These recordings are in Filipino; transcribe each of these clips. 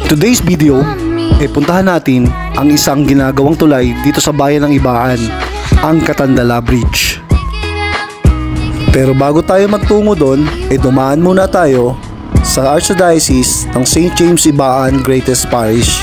Today's video, puntahan natin ang isang ginagawang tulay dito sa bayan ng Ibaan, ang Catandala Bridge. Pero bago tayo magtungo doon, dumaan muna tayo sa Archdiocese ng St. James Ibaan Greatest Parish.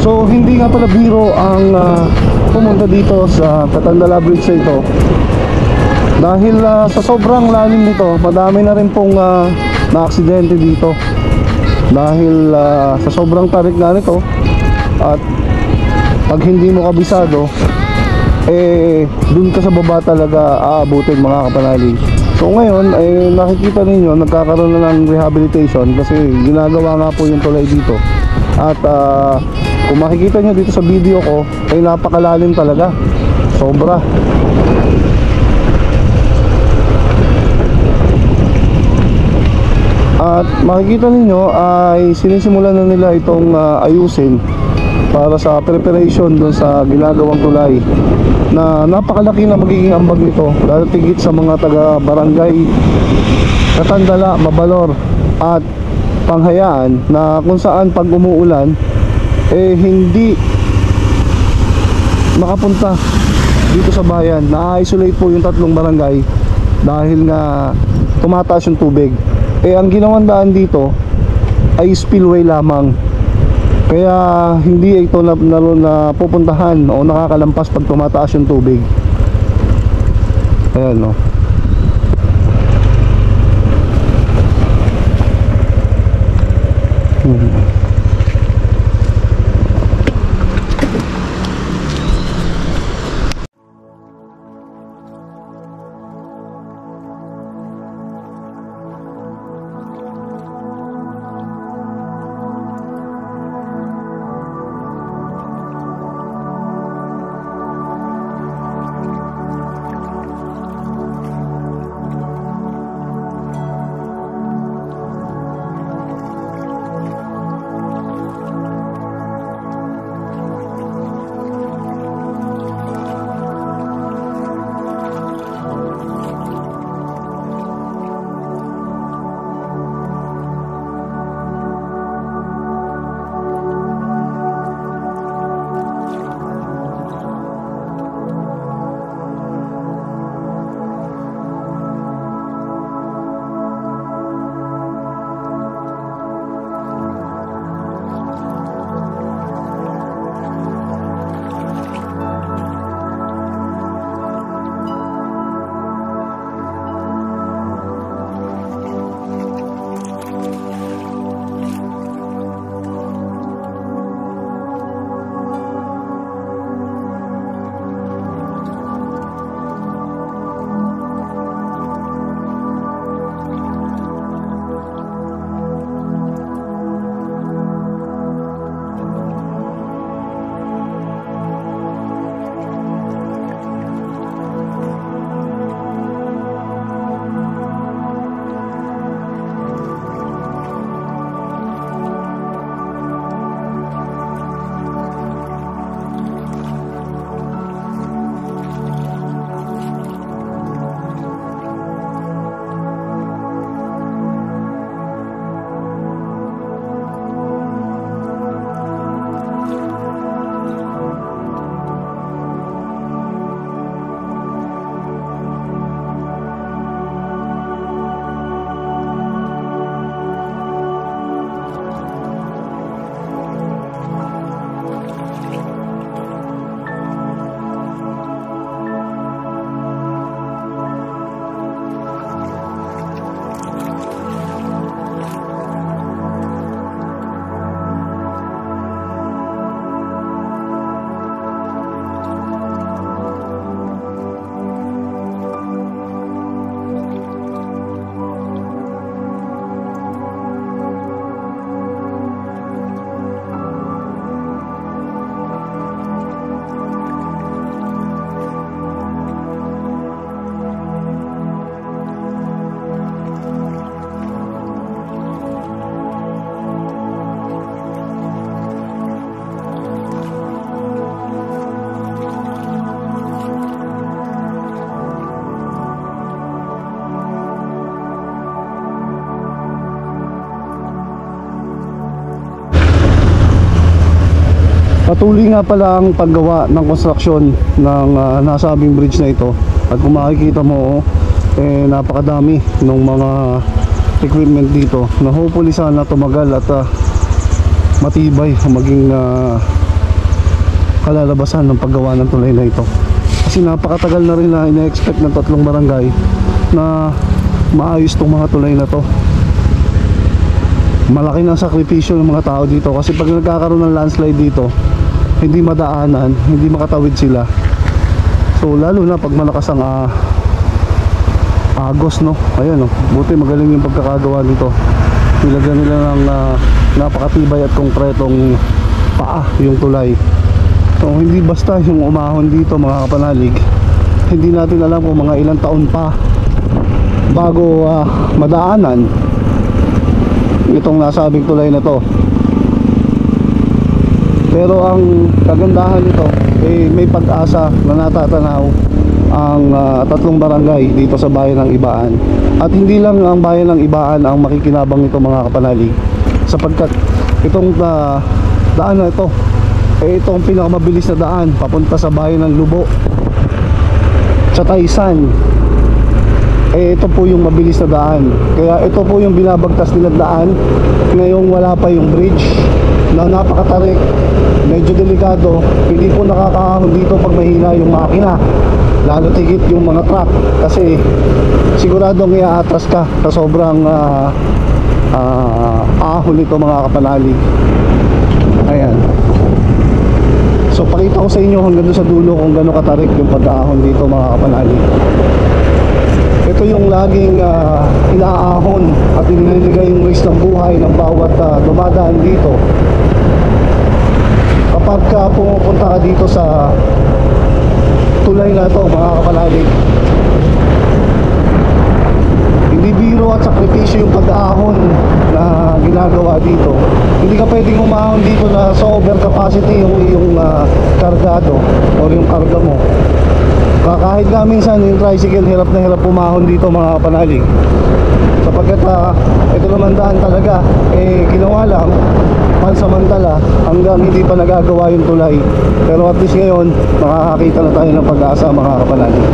So hindi nga pala biro ang pumunta dito sa Catandala Bridge na ito. Dahil sa sobrang lalim nito, madami na rin pong na-aksidente dito. Dahil sa sobrang tarik na nito, at pag hindi mo kabisado, dun ka sa baba talaga aabutin, mga kapanalig. So ngayon nakikita ninyo nagkakaroon na ng rehabilitation kasi ginagawa nga po yung tulay dito. At kung makikita nyo dito sa video ko, ay napakalalim talaga, sobra. At makikita ninyo ay sinisimulan na nila itong ayusin para sa preparation dun sa ginagawang tulay, na napakalaki na magiging ambag nito, lalo tigit sa mga taga barangay Catandala, Mabalor at Panghayaan, na kung saan pag umuulan hindi makapunta dito sa bayan. Na-isolate po yung tatlong barangay dahil nga tumataas yung tubig. Ang ginawang daan dito ay spillway lamang, kaya hindi ito na pupuntahan o nakakalampas pag tumataas yung tubig. Ayan, no. Patuloy nga pala ang paggawa ng konstruksyon ng nasabing bridge na ito. At kung makikita mo, napakadami ng mga equipment dito na hopefully sana tumagal at matibay maging kalalabasan ng paggawa ng tulay na ito. Kasi napakatagal na rin na ina-expect ng 3 barangay na maayos tong mga tulay na to. Malaki ng sakripisyo ng mga tao dito kasi pag nagkakaroon ng landslide dito, hindi madaanan, hindi makatawid sila. So lalo na pag malakas ang agos, no? Ayan, no? Buti magaling yung pagkakagawa dito. Nilagyan nila ng napakatibay at konkretong paa yung tulay. So hindi basta yung umahon dito mga kapanalig. Hindi natin alam kung mga ilang taon pa bago madaanan itong nasabing tulay na to. Pero ang kagandahan nito, may pag-asa na natatanaw ang 3 barangay dito sa bayan ng Ibaan. At hindi lang ang bayan ng Ibaan ang makikinabang nito mga kapanalig, sapagkat itong daan na ito, itong pinakamabilis na daan papunta sa bayan ng Lubo sa Taysan. Ito po yung mabilis na daan. Kaya ito po yung binabagtas nilang daan ngayong wala pa yung bridge na napakatarik, medyo delikado. Hindi po nakakaahon dito pag mahina yung makina, lalo tigit yung mga truck, kasi siguradong i-atras ka sa sobrang ahon nito mga kapanalig. Ayan. So pakita ko sa inyo hanggang doon sa dulo kung gano'ng katarik yung pag-aahon dito mga kapanalig. Ito yung laging inaahon at iniligay yung risk ng buhay ng bawat dumadaan dito. Kapag pumupunta ka dito sa tulay na ito mga kapanalig, hindi biro at sakripisyo yung pag-aahon na ginagawa dito. Hindi ka pwedeng umahon dito na sa overcapacity yung kargado o yung karga mo. Kahit nga minsan yung tricycle, hirap na hirap pumahon dito mga kapanalig, sapagkat ito naman daan talaga ginawa lang pansamantala hanggang hindi pa nagagawa yung tulay. Pero at least ngayon makakakita na tayo ng pag-asa mga kapanalig.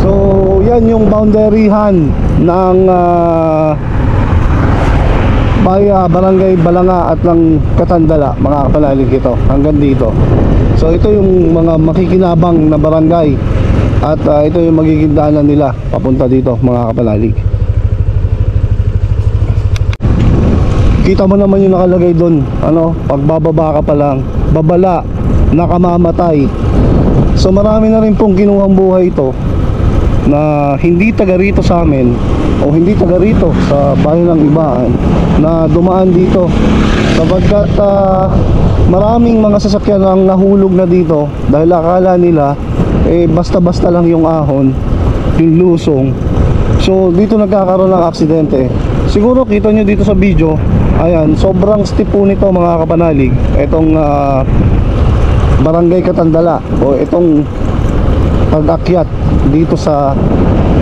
So yan yung boundaryhan ng barangay Balanga at ng Katandala mga kapanalig, ito hanggang dito. So ito yung mga makikinabang na barangay at ito yung magiging daanan nila papunta dito mga kapanalig. Kita mo naman yung nakalagay doon, pagbababa ka pa lang, babala, nakamamatay. So marami na rin pong kinuhang buhay ito na hindi taga rito sa amin o hindi taga rito sa bayan ng Ibaan na dumaan dito, sapagkat maraming mga sasakyan ang nahulog na dito dahil akala nila basta-basta lang yung ahon, yung lusong. So dito nagkakaroon ng aksidente. Siguro kita nyo dito sa video, ayan, sobrang steep po nito mga kapanalig, itong barangay Katandala o itong pag-akyat dito sa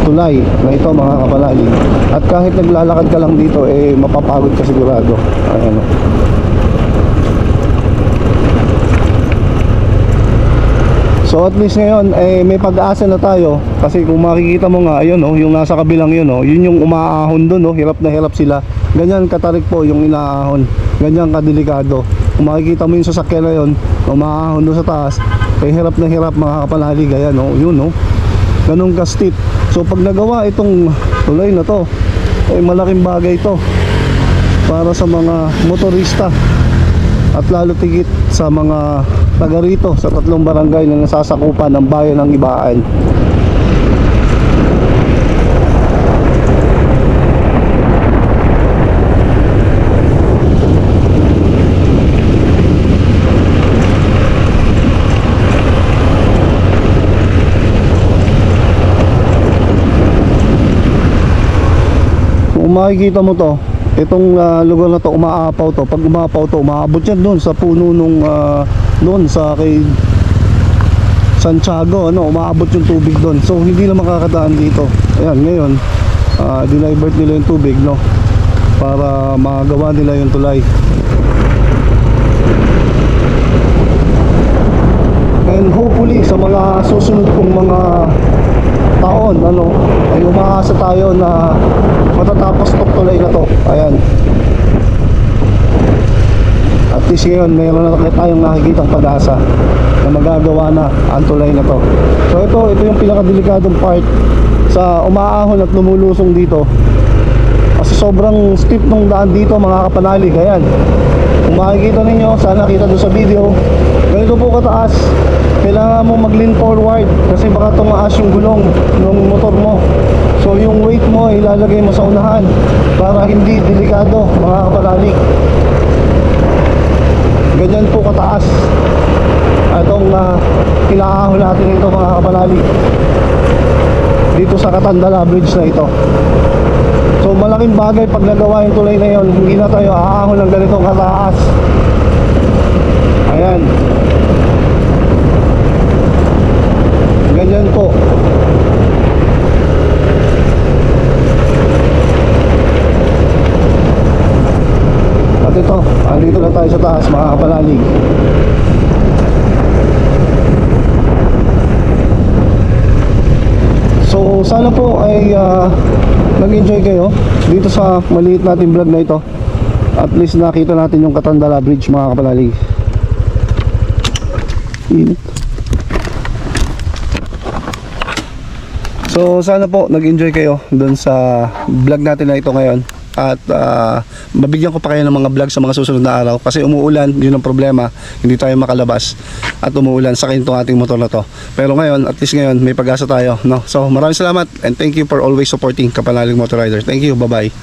tulay na ito mga kapanalig. At kahit naglalakad ka lang dito mapapagod ka sigurado. Ayan. So at least ngayon may pag-asa na tayo, kasi kung makikita mo nga ayun, yung nasa kabilang yun, yun yung umaahon doon, hirap na hirap sila. Ganyan katarik po yung inaahon, ganyan kadelikado. Kung makikita mo yung sasakyan na yun, umaahon doon sa taas, hirap na hirap mga kapanalig. Ayan, yun, ganun ka steep. So pag nagawa itong tulay na to, malaking bagay ito para sa mga motorista at lalo tigit sa mga taga rito sa 3 barangay na nasasakupan ng bayan ng Ibaan. Kung makikita mo to, itong lugar na to, umaapaw to. Pag umaapaw to, umaabot yan doon sa puno nung doon sa kay Santiago, umaabot yung tubig doon. So hindi na makakadaan dito. Ayan, ngayon dinivert nila yung tubig, para magawa nila yung tulay. and hopefully sa mga susunod kong mga taon, ano, ay umaasa tayo na matatapos tong tulay na to. Ayan, at least ngayon mayroon na tayong nakikitang pag-asa na magagawa na ang tulay na to. So ito yung pinakadelikadong part sa umaahon at lumulusong dito, kasi sobrang steep nung daan dito mga kapanalig. Ayan, kung makikita ninyo, sana kita doon sa video, ganito po kataas. Kailangan mo mag-lean forward kasi baka tumaas yung gulong ng motor mo. So yung weight mo ilalagay mo sa unahan para hindi delikado mga kapanalig. Ganyan po kataas itong kinaahon natin ito mga kapanalig, dito sa Katandala Bridge na ito. So malaking bagay pag nagawa yung tulay na yon, hindi na tayo aahon ng ganitong kataas. Ayan, ganyan po. At ito, andito na tayo sa taas mga kapanalig. So sana po ay nag-enjoy kayo dito sa maliit nating vlog na ito. At least nakita natin yung Katandala Bridge mga kapanalig. Init. So sana po nag-enjoy kayo dun sa vlog natin na ito ngayon. At mabigyan ko pa kayo ng mga vlog sa mga susunod na araw, kasi umuulan, yun ang problema, hindi tayo makalabas at umuulan sa itong ating motor na to. Pero ngayon, at least ngayon may pag-asa tayo, no? So maraming salamat and thank you for always supporting Kapanalig Motor Rider. Thank you, bye bye.